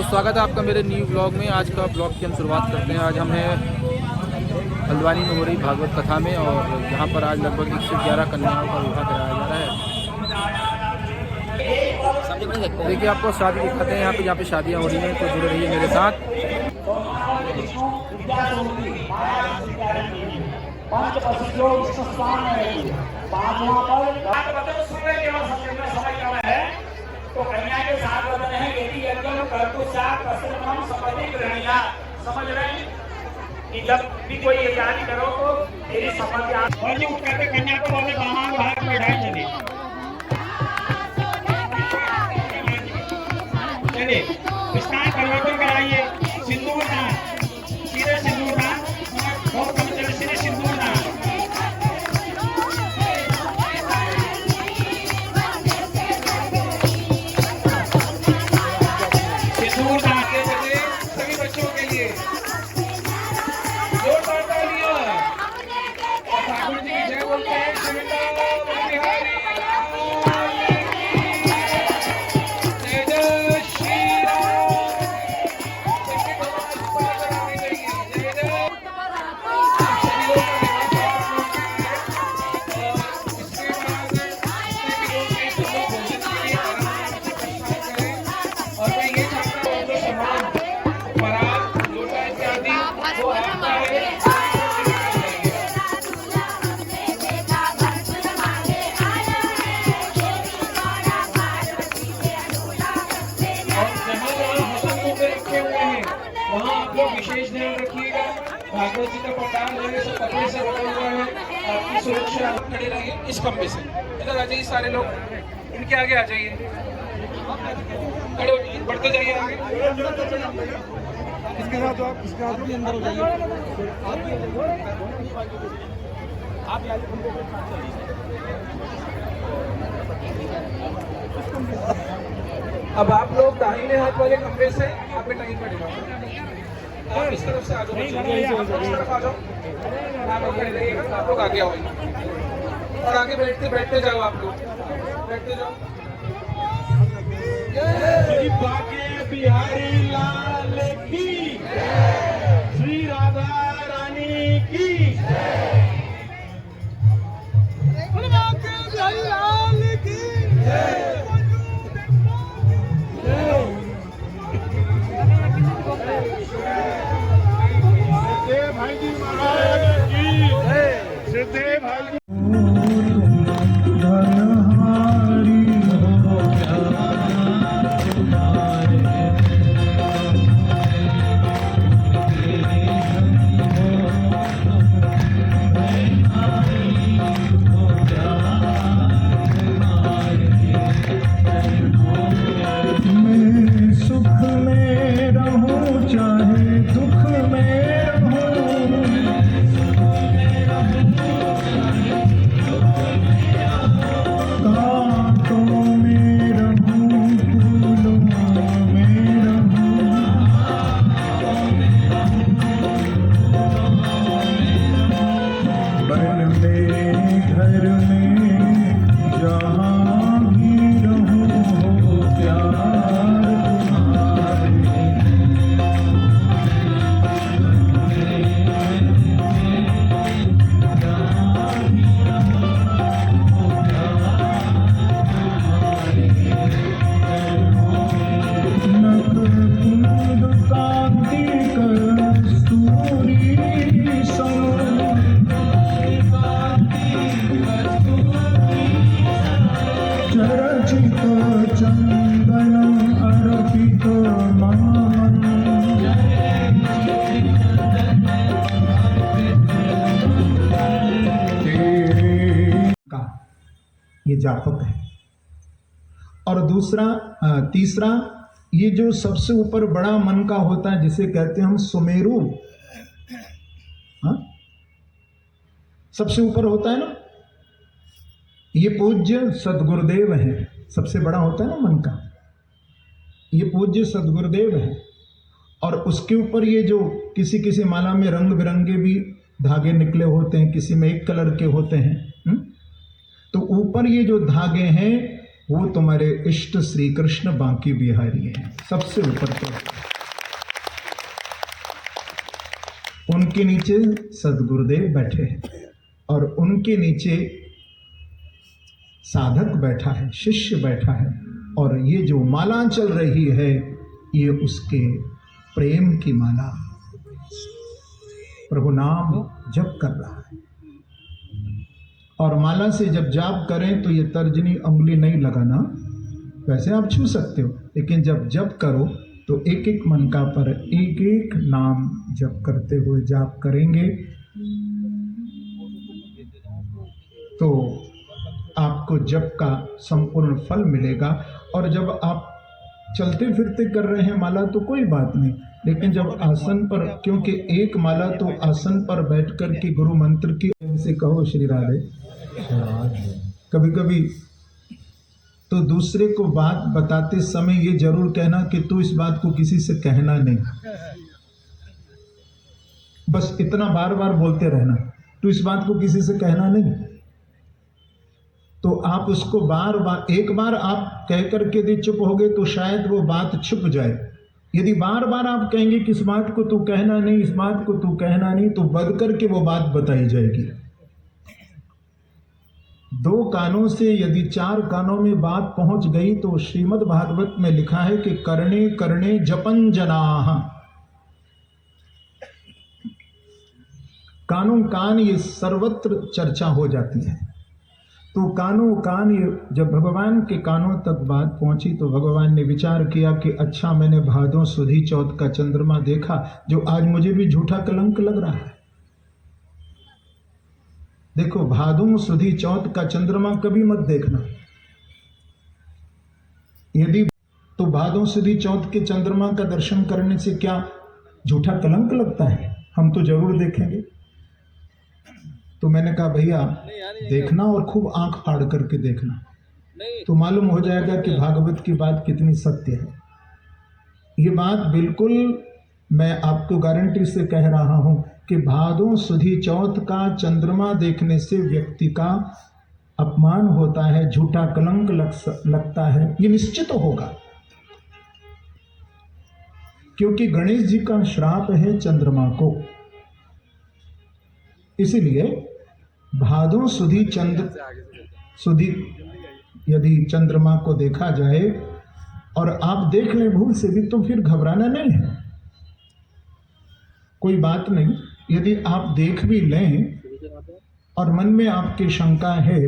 स्वागत है आपका मेरे न्यू ब्लॉग में। आज का ब्लॉग की हम शुरुआत करते हैं। आज हमें हल्द्वानी में हो रही भागवत कथा में, और यहाँ पर आज लगभग 1 से 11 कन्याओं का विवाह कराया जा रहा है। देखिए आपको शादी दिखाते हैं यहाँ पे शादियाँ हो रही हैं, तो जुड़े रहिए मेरे साथ। तो कन्या के साथ वचन है यदि यज्ञ कर्तु साथ प्रसन्नम समझे ग्रहणीया। समझ रहे हैं कि जब भी कोई यज्ञ करो तो मेरी सम्मति और जी उठ करके कन्या को बोले दामाद भाग में बैठाए चले चलिए स्नान परिवर्तन कराइए। सिंदूर दान, सीधे सिंदूर दान, बहुत कम चले सीधे सिंदूर दान। विशेष ध्यान रखिएगा। भागवत जी का पंडाल लेने से कपड़े से बना हुआ है, आपकी सुरक्षा। खड़े रहिए इस खंबे से, इधर आ जाइए सारे लोग, इनके आगे आ जाइए, खड़े हो जाइए, बढ़ते जाइए आगे। इसके साथ आप इसके साथ भी अंदर हो जाइए। आप अब आप लोग दाहिने हाथ वाले खंबे से यहाँ पे टाइम पड़ेगा। आप इस तरफ से आ जाओ, इस तरफ आ जाओ, आप लोग खड़े रहिएगा, आप लोग आगे आओ और आगे बैठते बैठते जाओ, आप लोग बैठते जाओ। बिहारी लाल की, श्री राधा रानी की, बिहारी लाल की। भाई जी महाराज की सिद्धे भाई जी। ये जातक है। और दूसरा तीसरा, ये जो सबसे ऊपर बड़ा मन का होता है जिसे कहते हैं हम सुमेरु, सबसे ऊपर होता है ना, ये पूज्य सदगुरुदेव है। सबसे बड़ा होता है ना मन का, ये पूज्य सदगुरुदेव है। और उसके ऊपर ये जो किसी किसी माला में रंग बिरंगे भी धागे निकले होते हैं, किसी में एक कलर के होते हैं। तो ऊपर ये जो धागे हैं वो तुम्हारे इष्ट श्री कृष्ण बांकी बिहारी हैं, सबसे ऊपर तो। उनके नीचे सदगुरुदेव बैठे हैं और उनके नीचे साधक बैठा है, शिष्य बैठा है, और ये जो माला चल रही है ये उसके प्रेम की माला, प्रभु नाम जप कर रहा है। और माला से जब जाप करें तो ये तर्जनी उंगली नहीं लगाना, वैसे आप छू सकते हो, लेकिन जब जप करो तो एक एक मनका पर एक एक नाम जप करते हुए जाप करेंगे तो आपको जप का संपूर्ण फल मिलेगा। और जब आप चलते फिरते कर रहे हैं माला तो कोई बात नहीं, लेकिन जब आसन पर, क्योंकि एक माला तो आसन पर बैठकर के गुरु मंत्र की से कहो श्री राधे। कभी कभी तो दूसरे को बात बताते समय ये जरूर कहना कि तू इस बात को किसी से कहना नहीं, बस इतना बार बार बोलते रहना, तू इस बात को किसी से कहना नहीं। तो आप उसको बार बार, एक बार आप कह करके यदि चुप हो गए तो शायद वो बात छुप जाए। यदि बार बार आप कहेंगे कि इस बात को तू कहना नहीं, इस बात को तू कहना नहीं, तो बढ़ करके वो बात बताई जाएगी। 2 कानों से यदि 4 कानों में बात पहुंच गई तो श्रीमद् भागवत में लिखा है कि कर्णे कर्णे जपन जनाः, कानों कान ये सर्वत्र चर्चा हो जाती है। तो कानों कान ये जब भगवान के कानों तक बात पहुंची तो भगवान ने विचार किया कि अच्छा, मैंने भादों सुधी चौथ का चंद्रमा देखा जो आज मुझे भी झूठा कलंक लग रहा है। देखो, भादों सुधी चौथ का चंद्रमा कभी मत देखना, यदि तो भादों सुधी चौथ के चंद्रमा का दर्शन करने से क्या झूठा कलंक लगता है? हम तो जरूर देखेंगे। तो मैंने कहा भैया देखना और खूब आंख फाड़ करके देखना, तो मालूम हो जाएगा कि भागवत की बात कितनी सत्य है। ये बात बिल्कुल मैं आपको गारंटी से कह रहा हूं कि भादों सुधी चौथ का चंद्रमा देखने से व्यक्ति का अपमान होता है, झूठा कलंक लगता है, ये निश्चित होगा, क्योंकि गणेश जी का श्राप है चंद्रमा को। इसीलिए भादों सुधी यदि चंद्रमा को देखा जाए और आप देख लें भूल से भी तो फिर घबराना नहीं है, कोई बात नहीं। यदि आप देख भी लें और मन में आपकी शंका है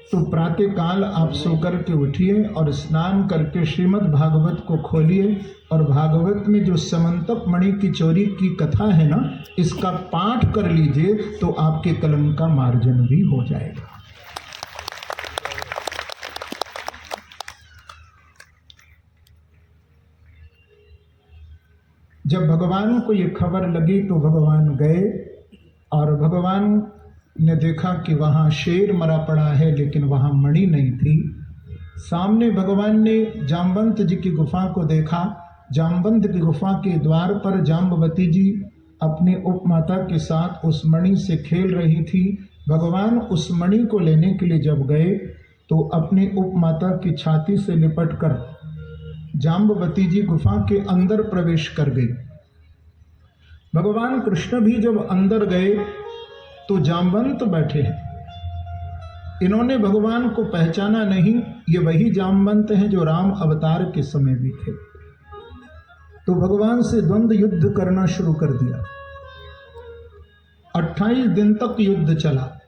तो प्रातः काल आप सोकर के उठिए और स्नान करके श्रीमद् भागवत को खोलिए और भागवत में जो समंतक मणि की चोरी की कथा है ना, इसका पाठ कर लीजिए तो आपके कलंक का मार्जन भी हो जाएगा। जब भगवान को ये खबर लगी तो भगवान गए और भगवान ने देखा कि वहाँ शेर मरा पड़ा है, लेकिन वहाँ मणि नहीं थी। सामने भगवान ने जाम्बवंत जी की गुफा को देखा। जाम्बवंत की गुफा के द्वार पर जाम्बवती जी अपनी उपमाता के साथ उस मणि से खेल रही थी। भगवान उस मणि को लेने के लिए जब गए तो अपनी उपमाता की छाती से लिपट कर जाम्बवती जी गुफा के अंदर प्रवेश कर गई। भगवान कृष्ण भी जब अंदर गए तो जाम्बवंत बैठे हैं। इन्होंने भगवान को पहचाना नहीं, ये वही जाम्बवंत हैं जो राम अवतार के समय भी थे। तो भगवान से द्वंद्व युद्ध करना शुरू कर दिया। 28 दिन तक युद्ध चला।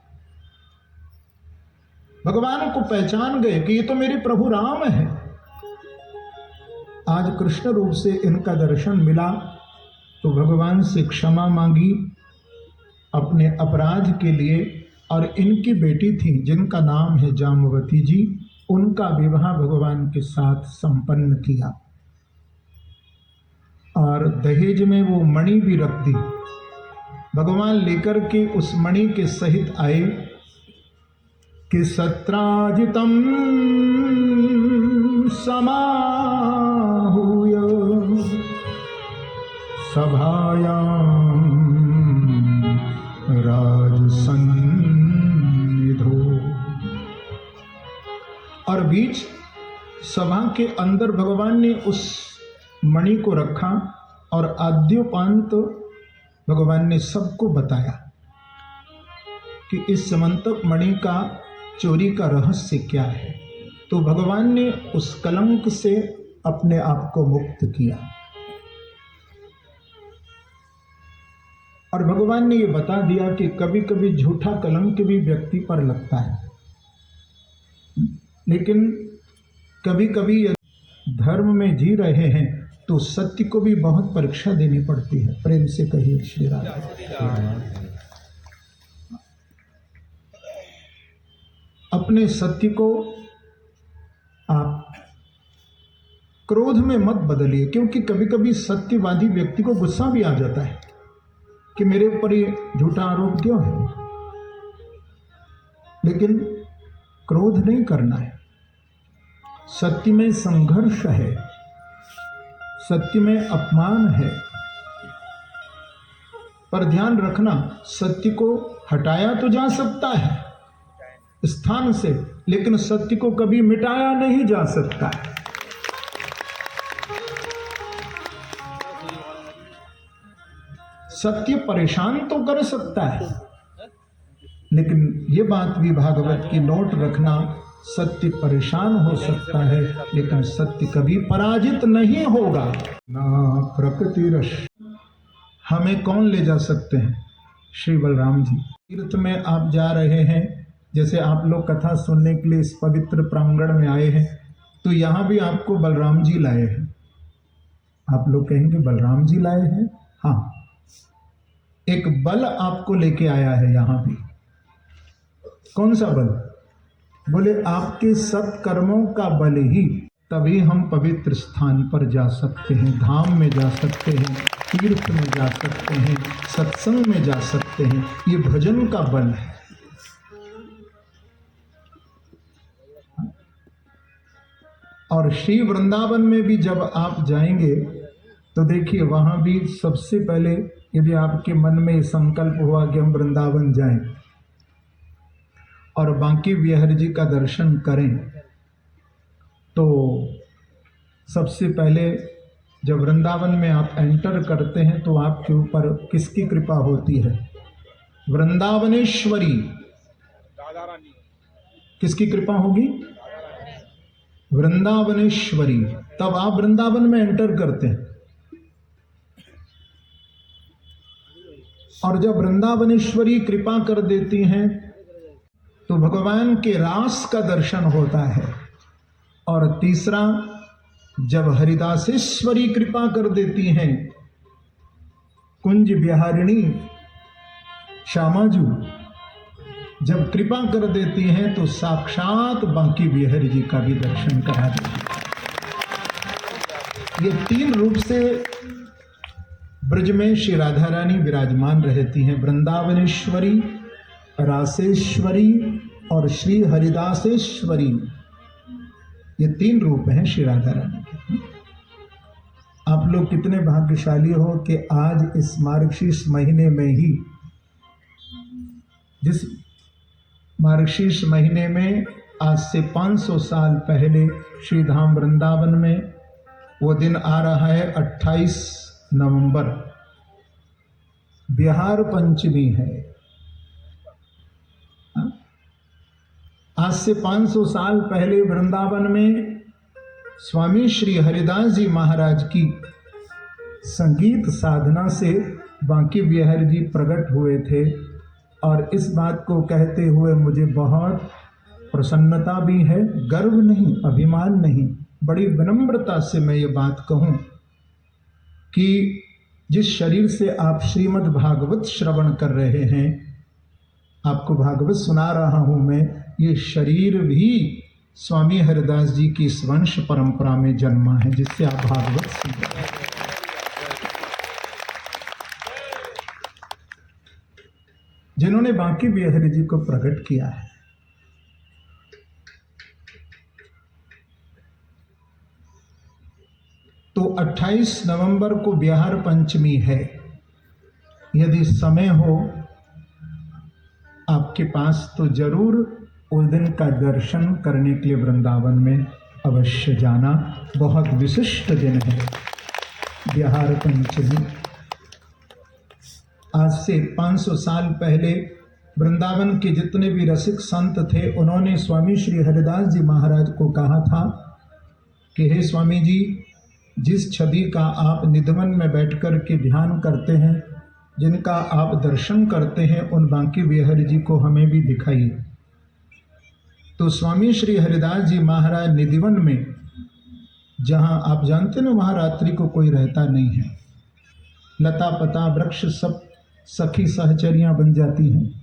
भगवान को पहचान गए कि ये तो मेरे प्रभु राम है। आज कृष्ण रूप से इनका दर्शन मिला तो भगवान से क्षमा मांगी अपने अपराध के लिए, और इनकी बेटी थी जिनका नाम है जाम्बवती जी, उनका विवाह भगवान के साथ संपन्न किया और दहेज में वो मणि भी रख दी। भगवान लेकर के उस मणि के सहित आए कि सत्राजितम समाहूय सभायां राजसन्निधो, और बीच सभा के अंदर भगवान ने उस मणि को रखा और आद्योपांत भगवान ने सबको बताया कि इस समंतक मणि का चोरी का रहस्य क्या है। तो भगवान ने उस कलंक से अपने आप को मुक्त किया और भगवान ने ये बता दिया कि कभी कभी झूठा कलंक भी व्यक्ति पर लगता है, लेकिन कभी कभी धर्म में जी रहे हैं तो सत्य को भी बहुत परीक्षा देनी पड़ती है। प्रेम से कहिए श्री राम। अपने सत्य को आप क्रोध में मत बदलिए, क्योंकि कभी कभी सत्यवादी व्यक्ति को गुस्सा भी आ जाता है कि मेरे ऊपर ये झूठा आरोप क्यों है, लेकिन क्रोध नहीं करना है। सत्य में संघर्ष है, सत्य में अपमान है, पर ध्यान रखना सत्य को हटाया तो जा सकता है स्थान से, लेकिन सत्य को कभी मिटाया नहीं जा सकता है। सत्य परेशान तो कर सकता है, लेकिन ये बात भी भागवत की नोट रखना, सत्य परेशान हो सकता है लेकिन सत्य कभी पराजित नहीं होगा। ना प्रकृति रस, हमें कौन ले जा सकते हैं? श्री बलराम जी। तीर्थ में आप जा रहे हैं, जैसे आप लोग कथा सुनने के लिए इस पवित्र प्रांगण में आए हैं, तो यहाँ भी आपको बलराम जी लाए हैं। आप लोग कहेंगे बलराम जी लाए हैं? हाँ, एक बल आपको लेके आया है यहाँ भी। कौन सा बल? बोले आपके सत्कर्मों का बल ही, तभी हम पवित्र स्थान पर जा सकते हैं, धाम में जा सकते हैं, तीर्थ में जा सकते हैं, सत्संग में जा सकते हैं। ये भजन का बल है। और श्री वृंदावन में भी जब आप जाएंगे तो देखिए वहां भी सबसे पहले यदि आपके मन में संकल्प हुआ कि हम वृंदावन जाएं और बांके बिहार जी का दर्शन करें, तो सबसे पहले जब वृंदावन में आप एंटर करते हैं तो आपके ऊपर किसकी कृपा होती है? वृंदावनेश्वरी। किसकी कृपा होगी? वृंदावनेश्वरी। तब आप वृंदावन में एंटर करते हैं और जब वृंदावनेश्वरी कृपा कर देती हैं तो भगवान के रास का दर्शन होता है। और तीसरा, जब हरिदासेश्वरी कृपा कर देती हैं, कुंज बिहारिणी श्यामाजू जब कृपा कर देती हैं तो साक्षात बांके बिहारी जी का भी दर्शन करा देती है। ये तीन रूप से ब्रज में श्री राधा रानी विराजमान रहती हैं, वृंदावनेश्वरी, रासेश्वरी और श्री हरिदासेश्वरी। ये तीन रूप हैं श्री राधा रानी के। आप लोग कितने भाग्यशाली हो कि आज इस मार्गशीर्ष महीने में ही, जिस मार्गशीर्ष महीने में आज से 500 साल पहले श्री धाम वृंदावन में वो दिन आ रहा है 28 नवंबर, बिहार पंचमी है। आज से 500 साल पहले वृंदावन में स्वामी श्री हरिदास जी महाराज की संगीत साधना से बांके बिहारी जी प्रकट हुए थे। और इस बात को कहते हुए मुझे बहुत प्रसन्नता भी है, गर्व नहीं, अभिमान नहीं, बड़ी विनम्रता से मैं ये बात कहूँ कि जिस शरीर से आप श्रीमद् भागवत श्रवण कर रहे हैं, आपको भागवत सुना रहा हूँ मैं, ये शरीर भी स्वामी हरिदास जी की इस वंश परंपरा में जन्मा है जिससे आप भागवत सुन रहे हैं। जिन्होंने बांके बिहारी जी को प्रकट किया है। तो 28 नवंबर को बिहार पंचमी है। यदि समय हो आपके पास तो जरूर उस दिन का दर्शन करने के लिए वृंदावन में अवश्य जाना। बहुत विशिष्ट दिन है बिहार पंचमी। आज से 500 साल पहले वृंदावन के जितने भी रसिक संत थे, उन्होंने स्वामी श्री हरिदास जी महाराज को कहा था कि हे स्वामी जी, जिस छवि का आप निधवन में बैठकर के ध्यान करते हैं, जिनका आप दर्शन करते हैं, उन बांके बिहारी जी को हमें भी दिखाइए। तो स्वामी श्री हरिदास जी महाराज निधिवन में, जहाँ आप जानते ना वहाँ रात्रि को कोई रहता नहीं है, लता पता वृक्ष सब सखी सहचरियाँ बन जाती हैं।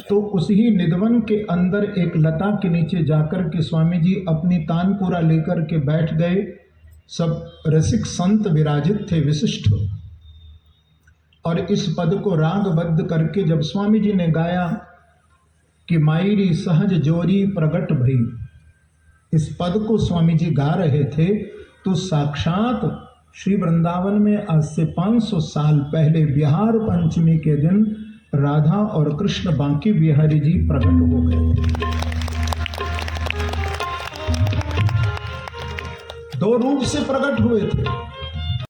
तो उसी निधवन के अंदर एक लता के नीचे जाकर के स्वामी जी अपनी तानपुरा लेकर के बैठ गए। सब रसिक संत विराजित थे विशिष्ट, और इस पद को रागबद्ध करके जब स्वामी जी ने गाया कि मायरी सहज जोरी प्रगट भई, इस पद को स्वामी जी गा रहे थे, तो साक्षात श्री वृंदावन में आज से 500 साल पहले बिहार पंचमी के दिन राधा और कृष्ण बांके बिहारी जी प्रकट हो गए। दो रूप से प्रकट हुए थे।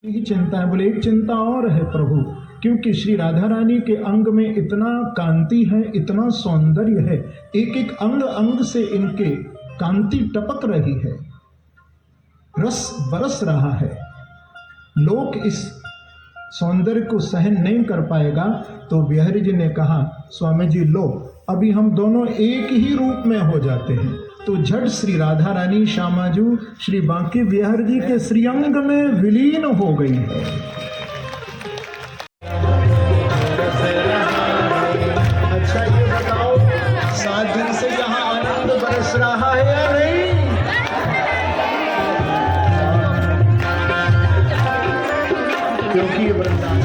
यही चिंता है, बोले एक चिंता और है प्रभु, क्योंकि श्री राधा रानी के अंग में इतना कांति है, इतना सौंदर्य है, एक एक अंग अंग से इनके कांति टपक रही है, रस बरस रहा है। लोग इस सौंदर्य को सहन नहीं कर पाएगा। तो बिहारी जी ने कहा, स्वामी जी लो, अभी हम दोनों एक ही रूप में हो जाते हैं। तो झट श्री राधा रानी श्यामाजू श्री बांके बिहारी जी के श्रीअंग में विलीन हो गई है। अच्छा ये बताओ, 7 दिन से यहाँ आनंद बरस रहा है या नहीं? क्योंकि वृंदावन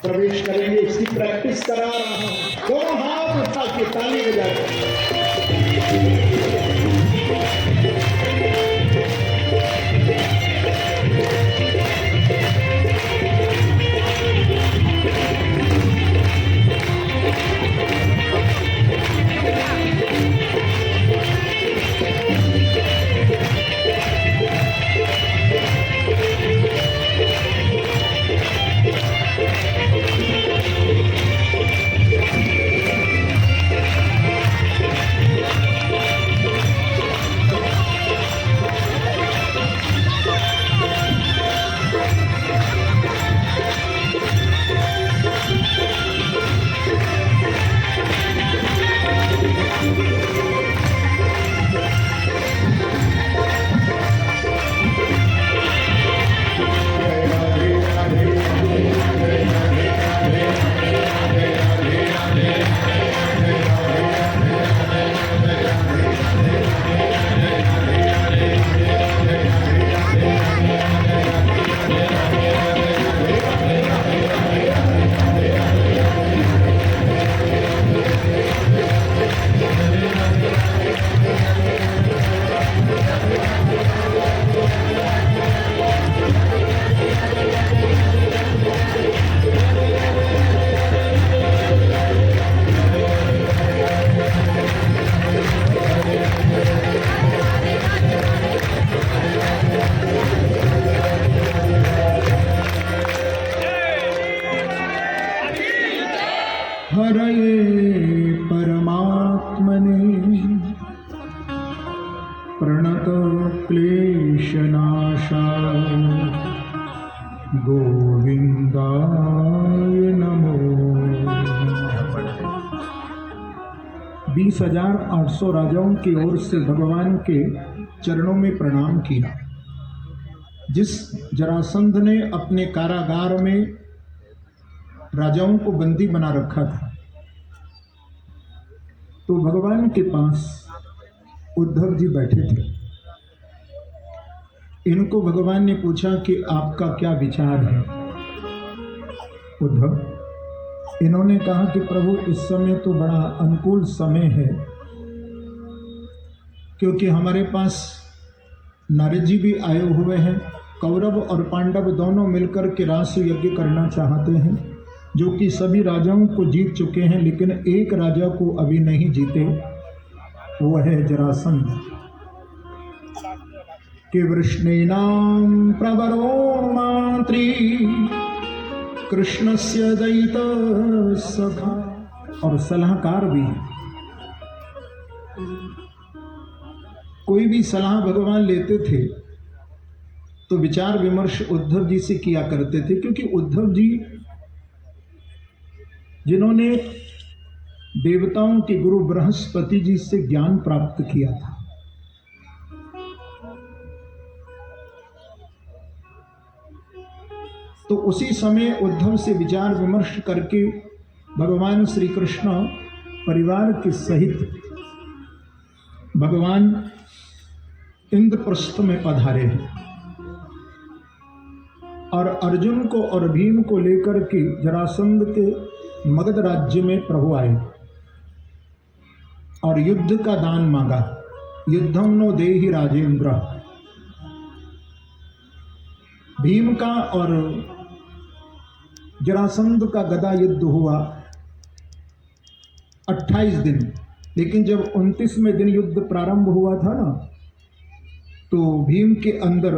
प्रवेश करेंगे, इसकी प्रैक्टिस करा रहा हूं। दोनों हाथ उठा के ताली बजाकर हरये परमात्मने प्रणत क्लेशनाशाय गोविंदाय नमो। 20,800 राजाओं की ओर से भगवान के चरणों में प्रणाम किया। जिस जरासंध ने अपने कारागार में राजाओं को बंदी बना रखा था, तो भगवान के पास उद्धव जी बैठे थे। इनको भगवान ने पूछा कि आपका क्या विचार है उद्धव। इन्होंने कहा कि प्रभु इस समय तो बड़ा अनुकूल समय है, क्योंकि हमारे पास नारद जी भी आए हुए हैं। कौरव और पांडव दोनों मिलकर के रास यज्ञ करना चाहते हैं, जो कि सभी राजाओं को जीत चुके हैं, लेकिन एक राजा को अभी नहीं जीते, वो है जरासंध। कि वृष्णीनां प्रवरो मात्री कृष्णस्य दयित सखा, और सलाहकार भी है। कोई भी सलाह भगवान लेते थे तो विचार विमर्श उद्धव जी से किया करते थे, क्योंकि उद्धव जी जिन्होंने देवताओं के गुरु बृहस्पति जी से ज्ञान प्राप्त किया था, तो उसी समय उद्धव से विचार विमर्श करके भगवान श्री कृष्ण परिवार के सहित भगवान इंद्रप्रस्थ में पधारे हैं, और अर्जुन को और भीम को लेकर के जरासंध के मगध राज्य में प्रभु आए और युद्ध का दान मांगा। युद्धम नो देहि राजेंद्र। भीम का और जरासंध का गदा युद्ध हुआ 28 दिन, लेकिन जब 29वें दिन युद्ध प्रारंभ हुआ था ना, तो भीम के अंदर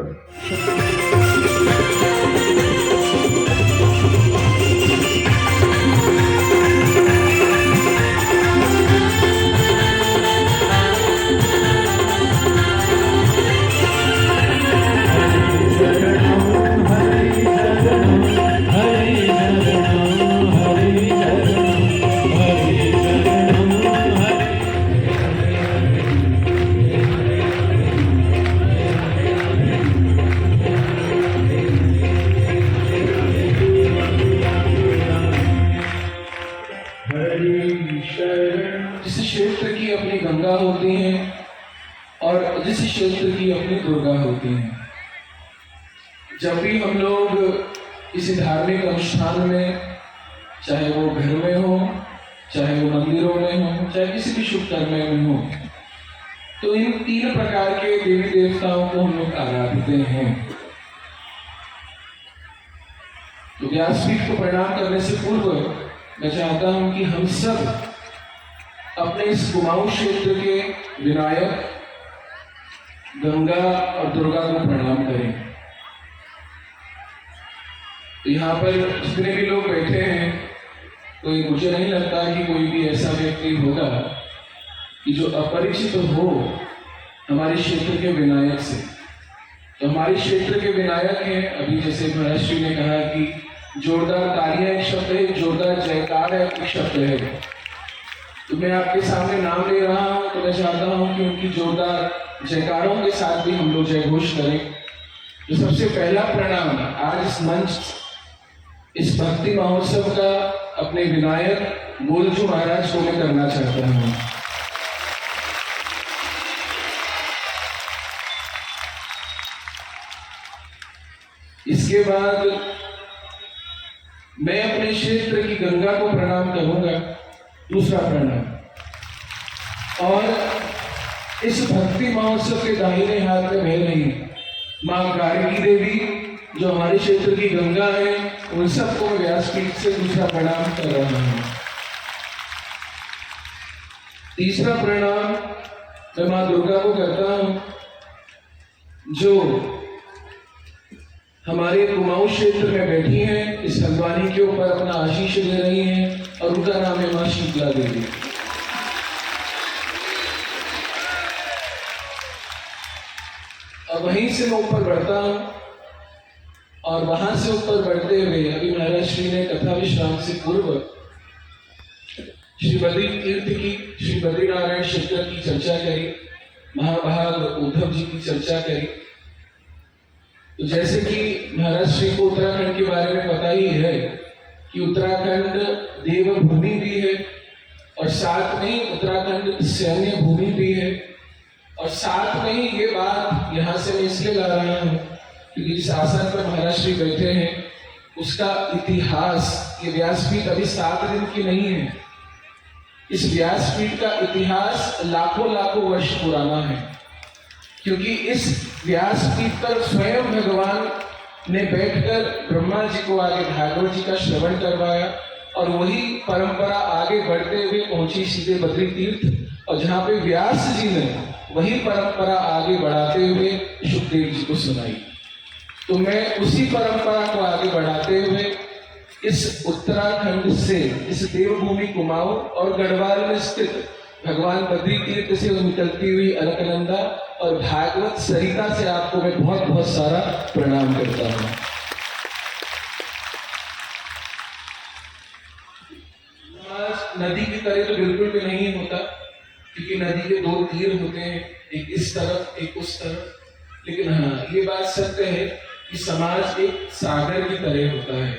जिस क्षेत्र की अपनी गंगा होती है और जिस क्षेत्र की अपनी दुर्गा होती है। जब भी हम लोग इस धार्मिक अनुष्ठान में चाहे वो घर में हो, चाहे वो मंदिरों में हो, चाहे किसी भी शुभ कर्म में हो। तो इन 3 प्रकार के देवी देवताओं को हम लोग आराधते हैं। तो व्यासपीठ को प्रणाम करने से पूर्व मैं चाहता हूं कि हम सब अपने इस कुमाऊं क्षेत्र के विनायक गंगा और दुर्गा को प्रणाम करें। तो यहाँ पर जितने भी लोग बैठे हैं, तो मुझे नहीं लगता कि कोई भी ऐसा व्यक्ति होगा कि जो अपरिचित हो हमारे क्षेत्र के विनायक से। तो हमारे क्षेत्र के विनायक हैं, अभी जैसे महाराज श्री ने कहा कि जोरदार तालियां एक शब्द है, जोरदार जयकार एक शब्द है। तो मैं आपके सामने नाम ले रहा हूं, तो मैं चाहता हूं कि उनकी जोरदार जयकारों के साथ भी हम लोग जय घोष करें। तो सबसे पहला प्रणाम आज इस मंच, इस भक्ति महोत्सव का अपने विनायक बोलजू महाराज को मैं करना चाहता हूं। इसके बाद मैं अपने क्षेत्र की गंगा को प्रणाम करूंगा, दूसरा प्रणाम। और इस भक्ति महोत्सव के दाहिने हाथ में बह रही मां गार्गी देवी जो हमारे क्षेत्र की गंगा है, उन सबको मैं व्यासपीठ से दूसरा प्रणाम कर रहा हूं। तीसरा प्रणाम मैं मां दुर्गा को करता हूं जो हमारे कुमाऊं क्षेत्र में बैठी हैं, इस हल्द्वानी के ऊपर अपना आशीष दे रही हैं, और उनका नाम है मां शीतला देवी। और वहीं से मैं ऊपर बढ़ता हूं, और वहां से ऊपर बढ़ते हुए अभी महाराज श्री ने कथा विश्राम से पूर्व श्री बद्री तीर्थ की, श्री बद्रीनारायण क्षेत्र की चर्चा करी, महाभाग उद्धव जी की चर्चा करी। तो जैसे कि महाराज श्री को उत्तराखंड के बारे में पता ही है कि उत्तराखंड देवभूमि भी है, और साथ में ही उत्तराखंड सैन्य भूमि भी है, और साथ में ही ये बात यहाँ से मैं इसलिए ला रहा हूँ क्योंकि जिस आसन पर महाराज श्री बैठे हैं उसका इतिहास, ये व्यासपीठ अभी 7 दिन की नहीं है। इस व्यासपीठ का इतिहास लाखों वर्ष पुराना है, क्योंकि इस व्यासपीठ पर स्वयं भगवान ने बैठकर ब्रह्मा जी को आगे भागवत जी का श्रवण करवाया, और वही परंपरा आगे बढ़ते हुए पहुंची सीधे बद्री तीर्थ, और जहां पे व्यास जी ने वही परंपरा आगे बढ़ाते हुए सुखदेव जी को सुनाई। तो मैं उसी परंपरा को आगे बढ़ाते हुए इस उत्तराखंड से, इस देवभूमि कुमाऊं और गढ़वाल में स्थित भगवान बद्री तीर्थ से निकलती हुई अलकनंदा और भागवत सरिता से आपको मैं बहुत सारा प्रणाम करता हूं। नदी की तरह तो बिल्कुल भी नहीं होता, क्योंकि नदी के 2 तीर होते हैं, एक इस तरफ एक उस तरफ। लेकिन हाँ, ये बात सत्य है कि समाज एक सागर की तरह होता है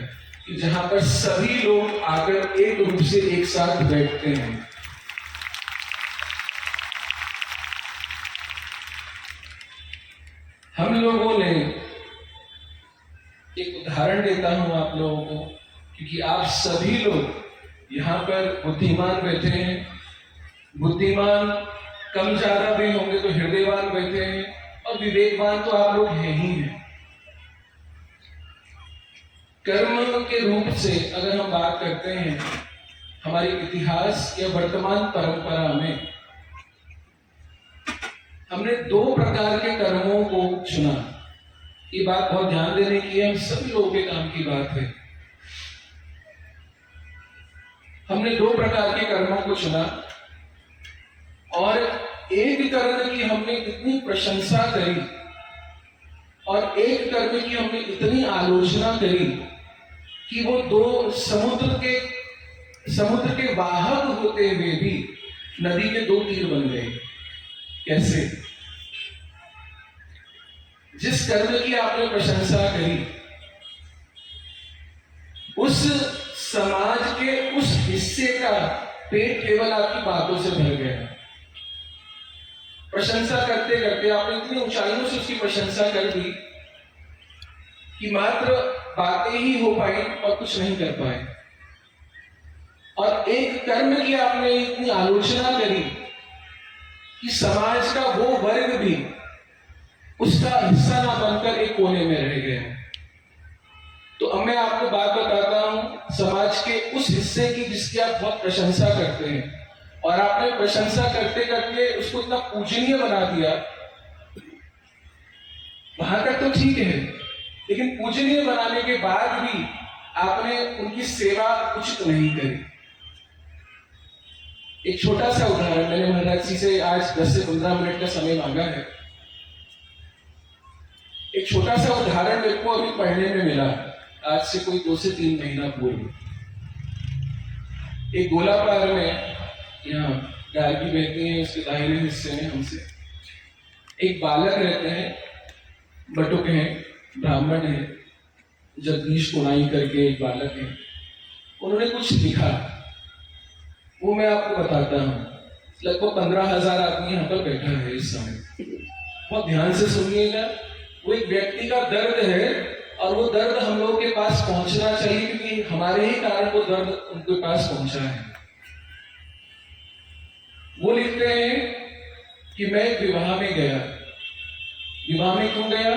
कि जहां पर सभी लोग आकर एक रूप से एक साथ बैठते हैं। हम लोगों ने, एक उदाहरण देता हूं आप लोगों को, क्योंकि आप सभी लोग यहाँ पर बुद्धिमान बैठे हैं, बुद्धिमान कम ज्यादा भी होंगे तो हृदयवान बैठे हैं, और विवेकवान तो आप लोग हैं ही हैं। कर्म के रूप से अगर हम बात करते हैं हमारे इतिहास या वर्तमान परंपरा में, हमने 2 प्रकार के कर्मों को चुना। ये बात बहुत ध्यान देने की है, हम सभी लोगों के काम की बात है। हमने 2 प्रकार के कर्मों को चुना, और एक कर्म की हमने इतनी प्रशंसा करी और एक कर्म की हमने इतनी आलोचना करी कि वो 2 समुद्र के वाहक होते हुए भी नदी के 2 तीर बन गए। कैसे? जिस कर्म की आपने प्रशंसा करी, उस समाज के उस हिस्से का पेट केवल आपकी बातों से भर गया। प्रशंसा करते करते आपने इतनी ऊंचाइयों से उसकी प्रशंसा कर दी कि मात्र बातें ही हो पाई और कुछ नहीं कर पाए। और एक कर्म की आपने इतनी आलोचना करी कि समाज का वो वर्ग भी उसका हिस्सा ना बनकर एक कोने में रह गया। तो अब मैं आपको बात बताता हूं समाज के उस हिस्से की जिसकी आप बहुत प्रशंसा करते हैं, और आपने प्रशंसा करते करते उसको इतना पूजनीय बना दिया। वहां तक तो ठीक है, लेकिन पूजनीय बनाने के बाद भी आपने उनकी सेवा उचित नहीं करी। एक छोटा सा उदाहरण, मैंने महाराज जी से आज 10 से 15 मिनट का समय मांगा है। एक छोटा सा उदाहरण मेरे को अभी पढ़ने में मिला, आज से कोई 2 से 3 महीना पूर्व। एक गोलापार में, यहाँ गार्गी बहती है, उसके दाहिने हिस्से में हमसे एक बालक रहते हैं, बटुक हैं, ब्राह्मण है, जगदीश कुनाई करके एक बालक है। उन्होंने कुछ लिखा, वो मैं आपको बताता हूँ। लगभग 15,000 आदमी यहाँ पर बैठा है इस समय, बहुत ध्यान से सुनिएगा। वो एक व्यक्ति का दर्द है, और वो दर्द हम लोगों के पास पहुंचना चाहिए, क्योंकि हमारे ही कारण वो दर्द उनके पास पहुंचा है। वो लिखते हैं कि मैं एक विवाह में गया। विवाह में क्यों गया?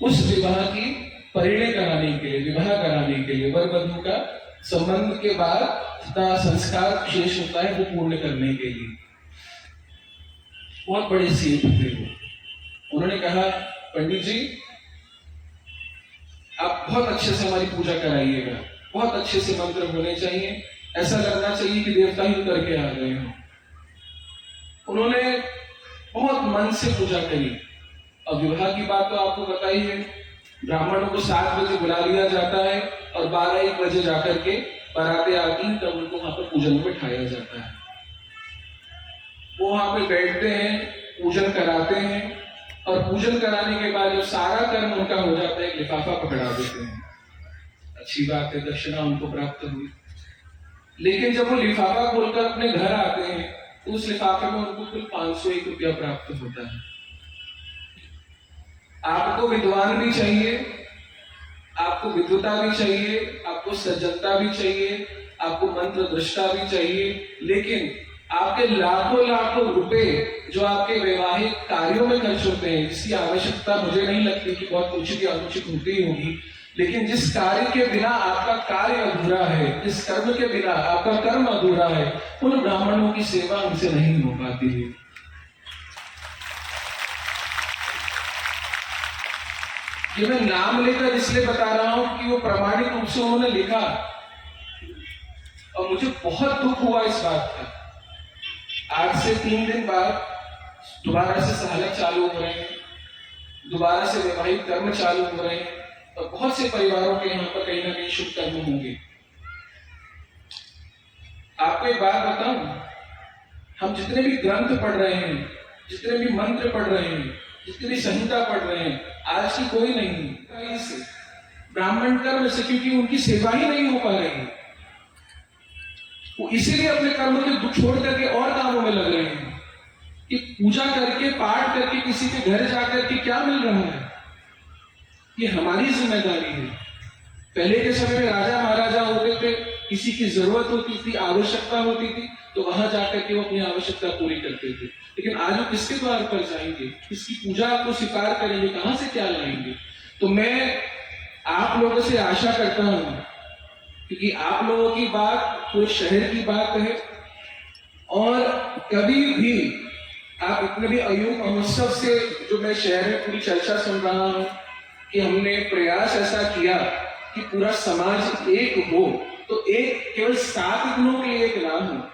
उस विवाह की परिणय कराने के लिए, विवाह कराने के लिए, वर वधू का संबंध के बाद संस्कार शेष होता है, वो पूर्ण करने के लिए। बहुत बड़े सेठ थे वो। उन्होंने कहा, पंडित जी आप बहुत अच्छे से हमारी पूजा कराइएगा, बहुत अच्छे से मंत्र होने चाहिए, ऐसा लगना चाहिए कि देवता ही उतर के आ गए हो। उन्होंने बहुत मन से पूजा करी। अब विवाह की बात तो आपको पता ही है, ब्राह्मणों को 7 बजे बुला लिया जाता है, और 12-1 बजे जाकर के बारातें आती हैं, तब उनको वहां पर पूजन में बैठाया जाता है। वो वहां पे बैठते हैं, पूजन कराते हैं, और पूजन कराने के बाद जो सारा कर्म उनका हो जाता है, एक लिफाफा पकड़ा देते हैं। अच्छी बात है, दक्षिणा उनको प्राप्त हुई। लेकिन जब वो लिफाफा खोलकर अपने घर आते हैं, तो उस लिफाफे में उनको कुल 501 रुपया प्राप्त होता है। आपको विद्वान भी चाहिए, आपको विद्वता भी चाहिए, आपको सज्जनता भी चाहिए, आपको मंत्र दृष्टा भी चाहिए, लेकिन आपके लाखों लाखों रुपए जो आपके वैवाहिक कार्यों में खर्च होते हैं, जिसकी आवश्यकता मुझे नहीं लगती कि बहुत उचित या अनुचित होती ही होगी, लेकिन जिस कार्य के बिना आपका कार्य अधूरा है, जिस कर्म के बिना आपका कर्म अधूरा है, उन ब्राह्मणों की सेवा उनसे नहीं हो पाती है। ये मैं नाम लेकर इसलिए बता रहा हूं कि वो प्रामाणिक रूप से उन्होंने लिखा, और मुझे बहुत दुख हुआ इस बात का। आज से 3 दिन बाद दोबारा से सहलक चालू हो रहे हैं, दोबारा से वैवाहिक कर्म चालू हो रहे हैं, और बहुत से परिवारों के यहाँ पर कहीं ना कहीं शुभ कर्म होंगे। आपको एक बात बताऊं, हम जितने भी ग्रंथ पढ़ रहे हैं, जितने भी मंत्र पढ़ रहे हैं, जितनी भी संहिता पढ़ रहे हैं, आज की कोई नहीं से ब्राह्मण कर्म से, क्योंकि उनकी सेवा ही नहीं हो पा रही है। वो इसीलिए अपने कर्म के दुख छोड़ करके और कामों में लग रहे हैं कि पूजा करके, पाठ करके किसी के घर जाकर के क्या मिल रहा है, ये हमारी जिम्मेदारी है। पहले के समय में राजा महाराजा होते थे, किसी की जरूरत होती थी, आवश्यकता होती थी, तो वहां जाकर के वो अपनी आवश्यकता पूरी करते थे। लेकिन आज वो किसके द्वार पर जाएंगे, किसकी पूजा को स्वीकार करेंगे, कहां से क्या लाएंगे? तो मैं आप लोगों से आशा करता हूं, क्योंकि आप लोगों की बात पूरे शहर की बात है, और कभी भी आप इतने भी अयोग महोत्सव से जो मैं शहर में पूरी चर्चा सुन रहा हूं कि हमने प्रयास ऐसा किया कि पूरा समाज एक हो, तो एक केवल 7 दिनों के लिए एक ना हो,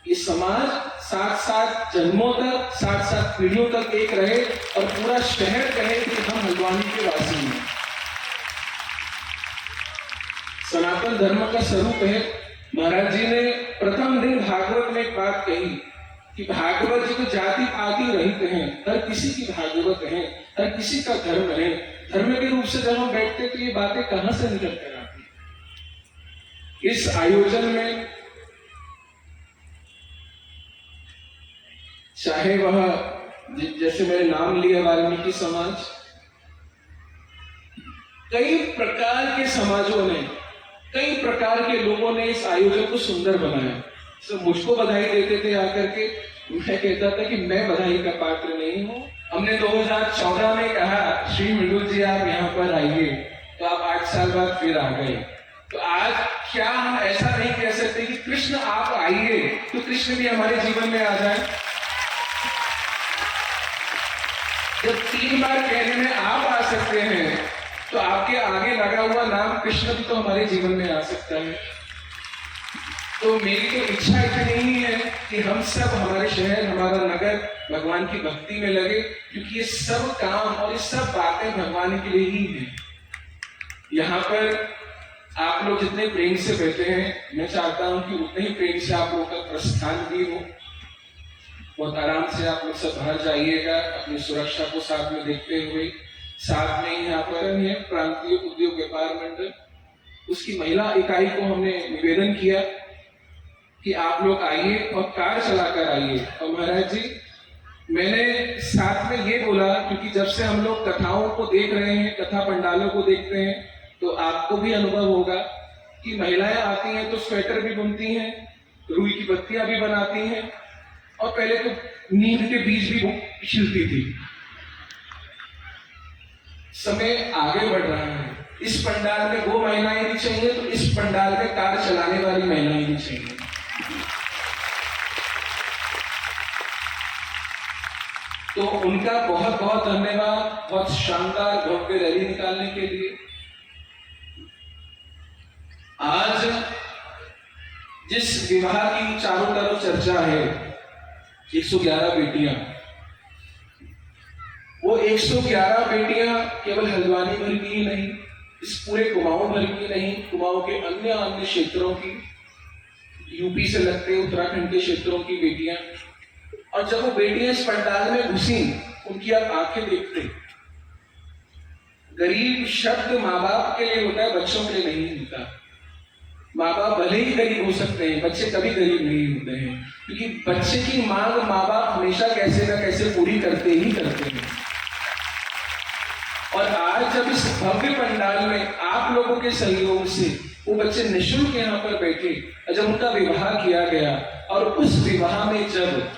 ये समाज 7-7 जन्मों तक, 7-7 पीढ़ियों तक एक रहे, और पूरा शहर कहे कि हम हल्द्वानी के वासी हैं। सनातन धर्म का स्वरूप है। महाराज जी ने प्रथम दिन भागवत में एक बात कही कि भागवत जी तो जाति पाति रहित हैं, हर किसी की भागवत है, हर किसी का धर्म है। धर्म के रूप से जब हम बैठते तो ये बातें कहां से निकल कर आती? इस आयोजन में चाहे वह जैसे मैंने नाम लिया वाल्मीकि समाज, कई प्रकार के समाजों ने, कई प्रकार के लोगों ने इस आयोजन को सुंदर बनाया। तो मुझको बधाई देते थे आकर के, मैं कहता था कि मैं बधाई का पात्र नहीं हूँ। हमने 2014 में कहा श्री मृदुल जी आप यहाँ पर आइए, तो आप 8 साल बाद फिर आ गए। तो आज क्या हम ऐसा नहीं कह सकते कि कृष्ण आप आइए, तो कृष्ण भी हमारे जीवन में आ जाए? जब 3 बार कहने में आप आ सकते हैं, तो आपके आगे लगा हुआ नाम कृष्ण भी तो हमारे जीवन में आ सकता है। तो मेरी तो इच्छा इतनी ही है कि हम सब, हमारे शहर, हमारा नगर भगवान की भक्ति में लगे, क्योंकि ये सब काम और ये सब बातें भगवान के लिए ही हैं। यहाँ पर आप लोग जितने प्रेम से बैठे हैं, मैं चाहता हूं कि उतने ही प्रेम से आप लोगों का प्रस्थान भी हो। बहुत आराम से आप लोग सब बाहर जाइएगा, अपनी सुरक्षा को साथ में देखते हुए। साथ में यहाँ पर है प्रांतीय उद्योग व्यापार मंडल, उसकी महिला इकाई को हमने निवेदन किया कि आप लोग आइए और कार चलाकर आइए। और महाराज जी, मैंने साथ में ये बोला, क्योंकि जब से हम लोग कथाओं को देख रहे हैं, कथा पंडालों को देखते हैं, तो आपको भी अनुभव होगा कि महिलाएं आती हैं तो स्वेटर भी बुनती हैं, रुई की बत्तियां भी बनाती हैं, और पहले तो नीम के बीज भी छिलती थी। समय आगे बढ़ रहा है। इस पंडाल में वो महिलाएं भी चाहिए, तो इस पंडाल में कार चलाने वाली महिलाएं भी चाहिए। तो उनका बहुत बहुत धन्यवाद, बहुत शानदार भव्य रैली निकालने के लिए। आज जिस विवाह की चारों तरफ चर्चा है, 111 बेटियां, वो 111 बेटियां केवल हल्द्वानी भर की ही नहीं, इस पूरे कुमाऊं भर की नहीं, कुमाऊं के अन्य अन्य क्षेत्रों की, यूपी से लगते उत्तराखंड के क्षेत्रों की बेटियां। और जब वो बेटियां इस पंडाल में घुसी, उनकी आप आंखें देखते, गरीब शब्द माँ बाप के लिए होता है, बच्चों के लिए नहीं होता। माँ बाप भले ही गरीब हो सकते हैं, बच्चे कभी गरीब नहीं होते हैं, क्योंकि बच्चे की मांग माँ बाप हमेशा कैसे न कैसे पूरी करते ही करते हैं। और आज जब इस भव्य पंडाल में आप लोगों के सहयोग से वो बच्चे निःशुल्क यहाँ पर बैठे, जब उनका विवाह किया गया, और उस विवाह में जब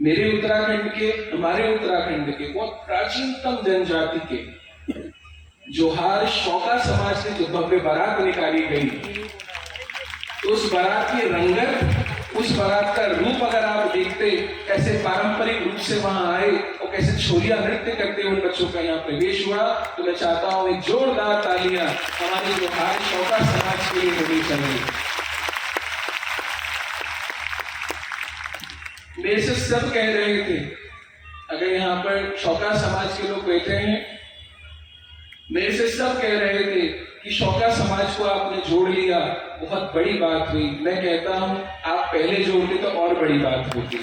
मेरे उत्तराखंड के, हमारे उत्तराखंड के बहुत प्राचीनतम जनजाति के जोहार शौका समाज की जो भव्य बारात निकाली गई, तो उस बारात की रंगत, उस बारात का रूप अगर आप देखते, कैसे पारंपरिक रूप से वहां आए और कैसे छोरिया नृत्य करते उन बच्चों का यहाँ प्रवेश हुआ, तो मैं चाहता हूं एक जोरदार तालियां हमारे जोहार शौका समाज के लिए होनी चाहिए। मेरे से सब कह रहे थे, अगर यहाँ पर शौका समाज के लोग बैठे हैं, मेरे से सब कह रहे थे कि शौका समाज को आपने जोड़ लिया, बहुत बड़ी बात हुई। मैं कहता हूं आप पहले जोड़ते तो और बड़ी बात होती।